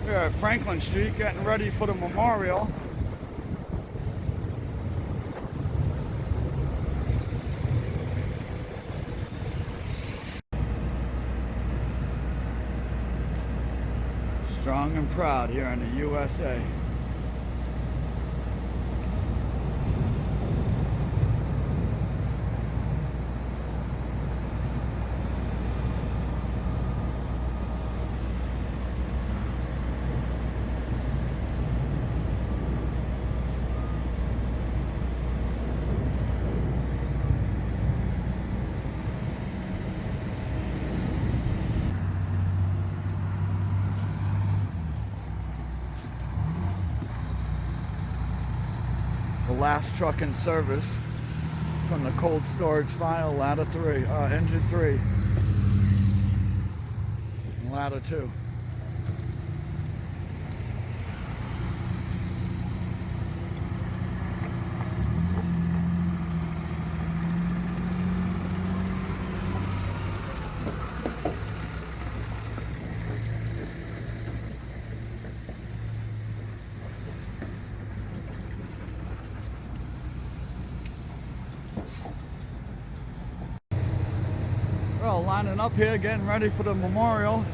We're at Franklin Street getting ready for the memorial. Strong and proud here in the USA. The last truck in service from the cold storage file, ladder 3, engine 3, and ladder 2. We're all lining up here, getting ready for the memorial.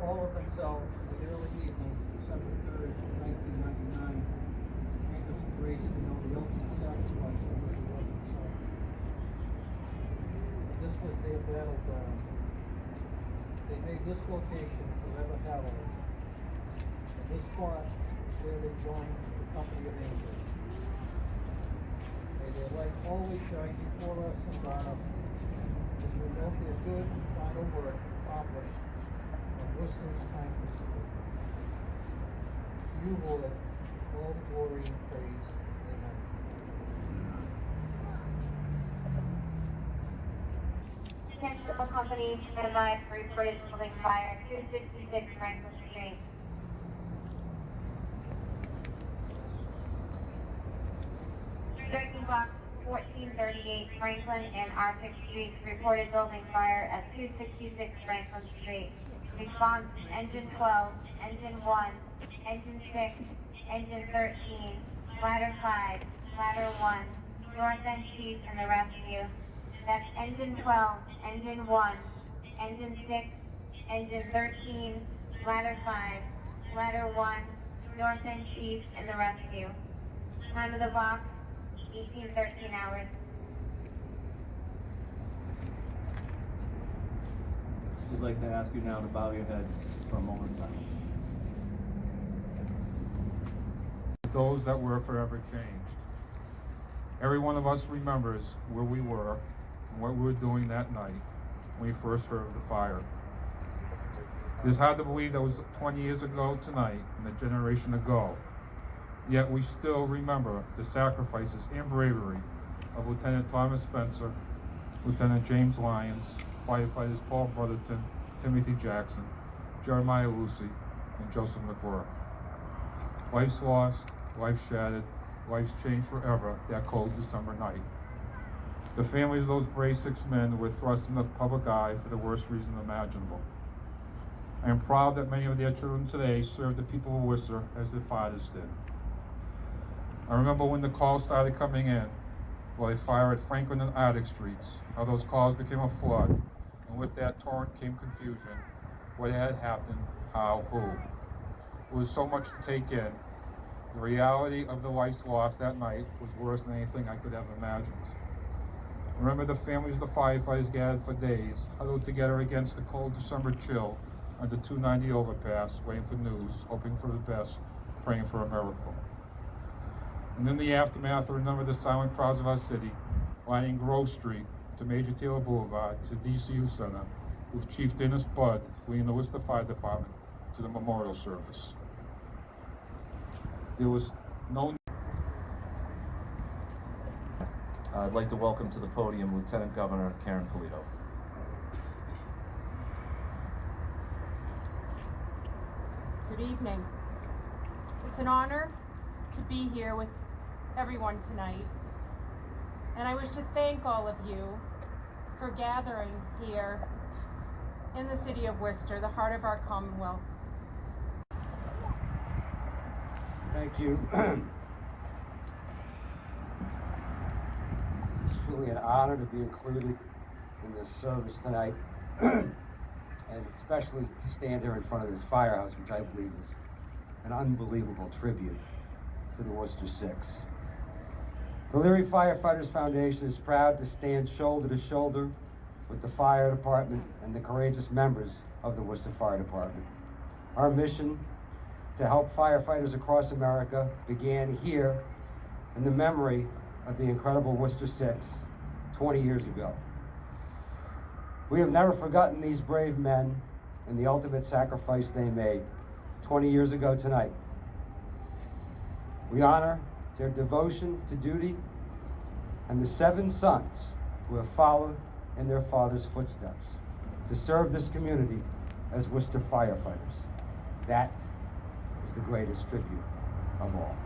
all of themselves in the early evening, December 3rd, 1999, make us grace to know the ultimate sacrifice of their beloved son. This was their battleground. They made this location forever hallowed. And this spot is where they joined the company of angels. May their light always shine before us and on us, as we note their good final work accomplished on Worcester's time pursuit. To you, Lord, all glory and praise. Amen. Municipal company to minimize reported building fire 266 Franklin Street. Striking box 1438 Franklin and R6 Streets reported building fire at 266 Franklin Street. Response engine 12, engine 1, engine 6, engine 13, ladder 5, ladder 1, north end chief and the rescue. That's engine 12, engine 1, engine 6, engine 13, ladder 5, ladder 1, north end chief and the rescue. Time of the box, 18:13 hours. We'd like to ask you now to bow your heads for a moment of silence. Those that were forever changed. Every one of us remembers where we were and what we were doing that night when we first heard of the fire. It is hard to believe that was 20 years ago tonight and a generation ago. Yet we still remember the sacrifices and bravery of Lieutenant Thomas Spencer, Lieutenant James Lyons, firefighters Paul Brotherton, Timothy Jackson, Jeremiah Lucy, and Joseph McWhirr. Lives lost, lives shattered, lives changed forever that cold December night. The families of those brave 6 men were thrust in the public eye for the worst reason imaginable. I am proud that many of their children today serve the people of Worcester as their fathers did. I remember when the calls started coming in, while they fired at Franklin and Arctic Streets, how those calls became a flood, and with that torrent came confusion. What had happened, how, who. It was so much to take in. The reality of the lives lost that night was worse than anything I could have imagined. I remember the families of the firefighters gathered for days, huddled together against the cold December chill under 290 overpass, waiting for news, hoping for the best, praying for a miracle. And in the aftermath, I remember the silent crowds of our city, lining Grove Street to Major Taylor Boulevard to DCU Center, with Chief Dennis Budd leading the Worcester Fire Department to the memorial service. There was no... I'd like to welcome to the podium Lieutenant Governor Karen Polito. Good evening. It's an honor to be here with everyone tonight, and I wish to thank all of you for gathering here in the city of Worcester, the heart of our Commonwealth. Thank you. It's truly an honor to be included in this service tonight, and especially to stand here in front of this firehouse, which I believe is an unbelievable tribute to the Worcester Six. The Leary Firefighters Foundation is proud to stand shoulder to shoulder with the fire department and the courageous members of the Worcester Fire Department. Our mission to help firefighters across America began here in the memory of the incredible Worcester Six 20 years ago. We have never forgotten these brave men and the ultimate sacrifice they made 20 years ago tonight. We honor their devotion to duty and the 7 sons who have followed in their father's footsteps to serve this community as Worcester firefighters. That is the greatest tribute of all.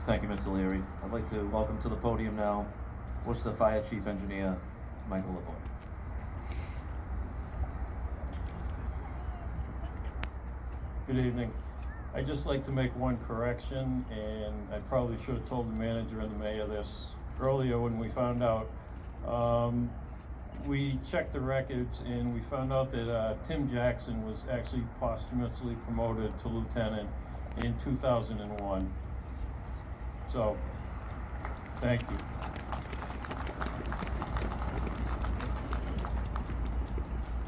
Thank you, Mr. Leary. I'd like to welcome to the podium now Worcester Fire Chief Engineer Michael Lavoie. Good evening. I'd just like to make one correction, and I probably should have told the manager and the mayor this earlier when we found out. We checked the records and we found out that Tim Jackson was actually posthumously promoted to lieutenant in 2001. So, thank you.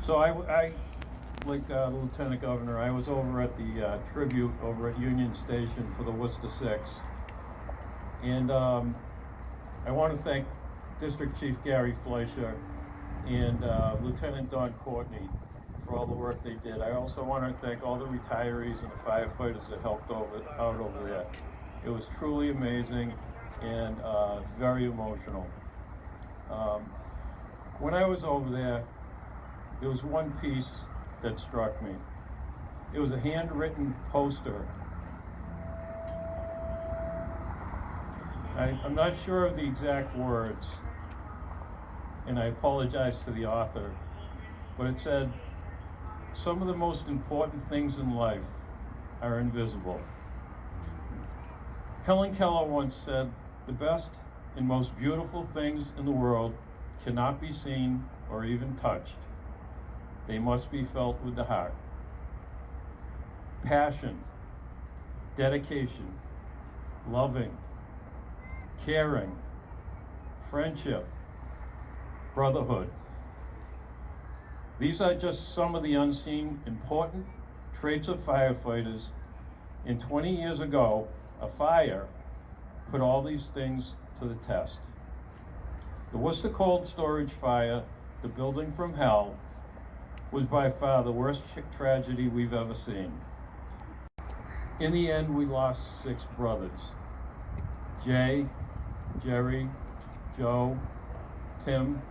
So I like the Lieutenant Governor, I was over at the tribute over at Union Station for the Worcester Six. And I want to thank District Chief Gary Fleischer and Lieutenant Don Courtney for all the work they did. I also want to thank all the retirees and the firefighters that helped out over there. It was truly amazing and very emotional. When I was over there was one piece that struck me. It was a handwritten poster. I'm not sure of the exact words, and I apologize to the author, but it said, "Some of the most important things in life are invisible." Helen Keller once said, "The best and most beautiful things in the world cannot be seen or even touched. They must be felt with the heart." Passion, dedication, loving, caring, friendship, brotherhood. These are just some of the unseen important traits of firefighters, and 20 years ago, a fire put all these things to the test. The Worcester Cold Storage Fire, the building from hell, was by far the worst tragedy we've ever seen. In the end, we lost 6 brothers: Jay, Jerry, Joe, Tim,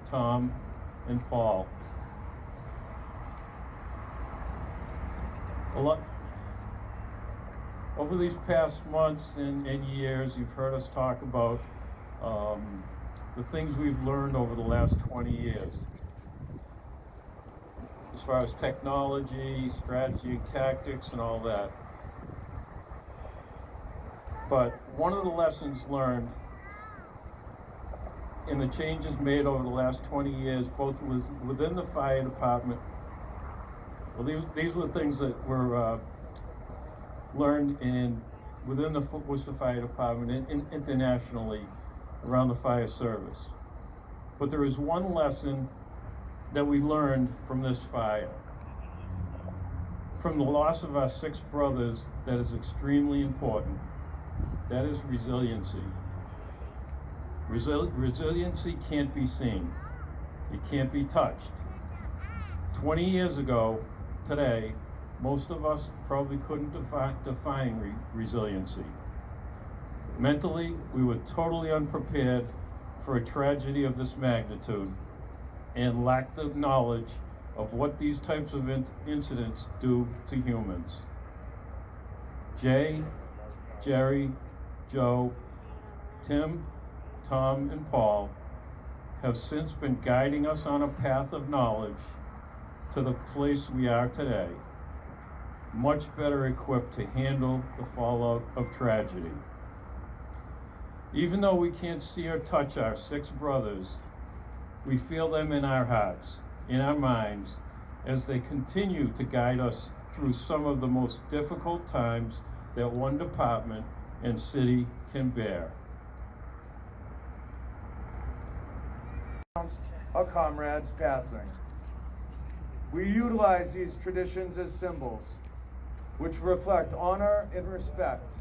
Tom, and Paul. Over these past months and years, you've heard us talk about the things we've learned over the last 20 years. As far as technology, strategy, tactics, and all that. But one of the lessons learned in the changes made over the last 20 years, both within the fire department, well, these were things that were learned within the Worcester Fire Department and internationally around the fire service. But there is one lesson that we learned from this fire, from the loss of our 6 brothers, that is extremely important. That is resiliency. Resiliency can't be seen. It can't be touched. 20 years ago, today, most of us probably couldn't define resiliency. Mentally, we were totally unprepared for a tragedy of this magnitude and lacked the knowledge of what these types of incidents do to humans. Jay, Jerry, Joe, Tim, Tom, and Paul have since been guiding us on a path of knowledge to the place we are today, much better equipped to handle the fallout of tragedy. Even though we can't see or touch our 6 brothers, we feel them in our hearts, in our minds, as they continue to guide us through some of the most difficult times that one department and city can bear. A comrade's passing. We utilize these traditions as symbols, which reflect honor and respect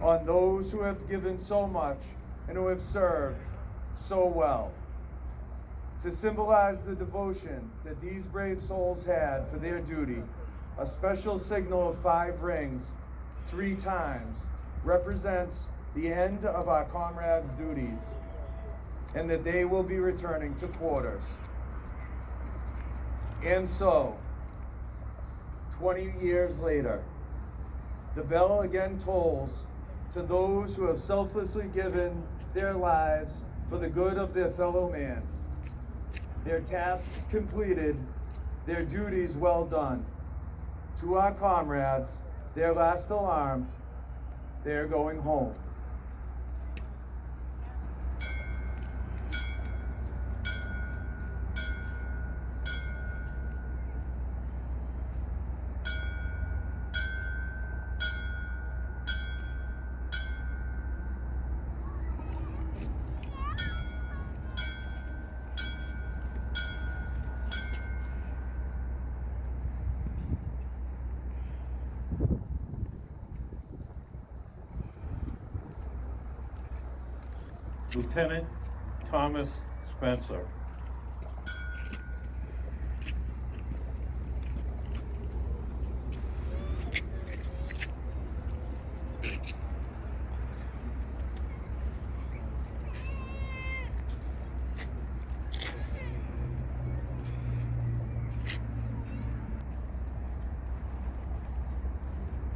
on those who have given so much and who have served so well. To symbolize the devotion that these brave souls had for their duty, a special signal of 5 rings 3 times represents the end of our comrades' duties and that they will be returning to quarters. And so, 20 years later, the bell again tolls to those who have selflessly given their lives for the good of their fellow man. Their tasks completed, their duties well done. To our comrades, their last alarm, they're going home. Lieutenant Thomas Spencer.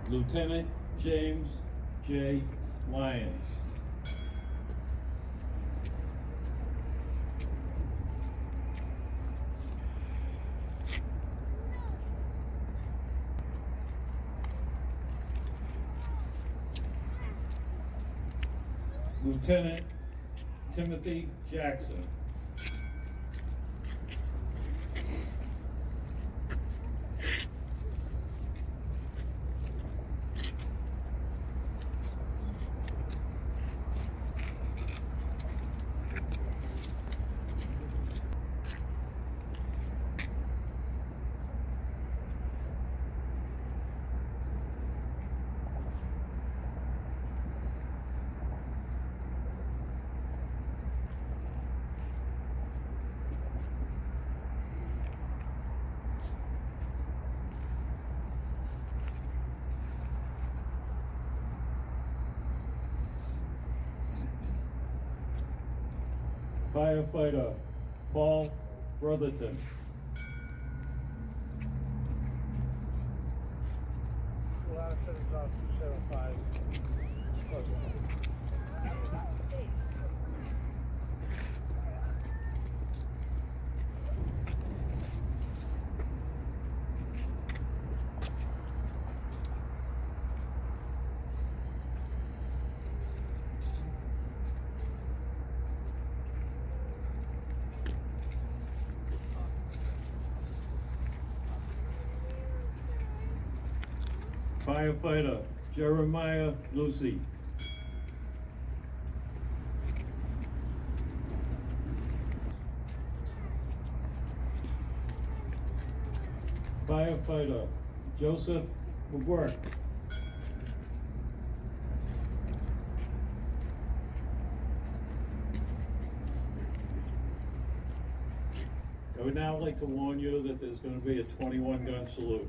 Lieutenant James J. Lyons. Lieutenant Timothy Jackson. Firefighter Paul Brotherton. Last is 275. Firefighter Jeremiah Lucy. Firefighter Joseph McGuirk. I would now like to warn you that there's going to be a 21 gun salute.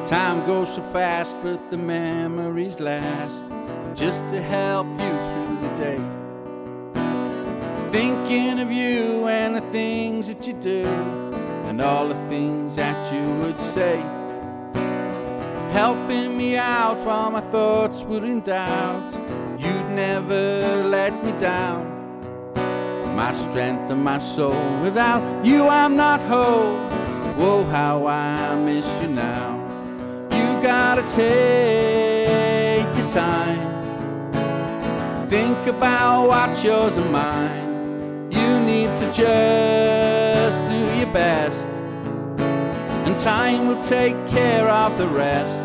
Time goes so fast, but the memories last, just to help you through the day. Thinking of you and the things that you do, and all the things that you would say, helping me out while my thoughts were in doubt. You'd never let me down, my strength and my soul. Without you I'm not whole. Whoa, how I miss you now. You gotta take your time, think about what's yours and mine. You need to just do your best, and time will take care of the rest.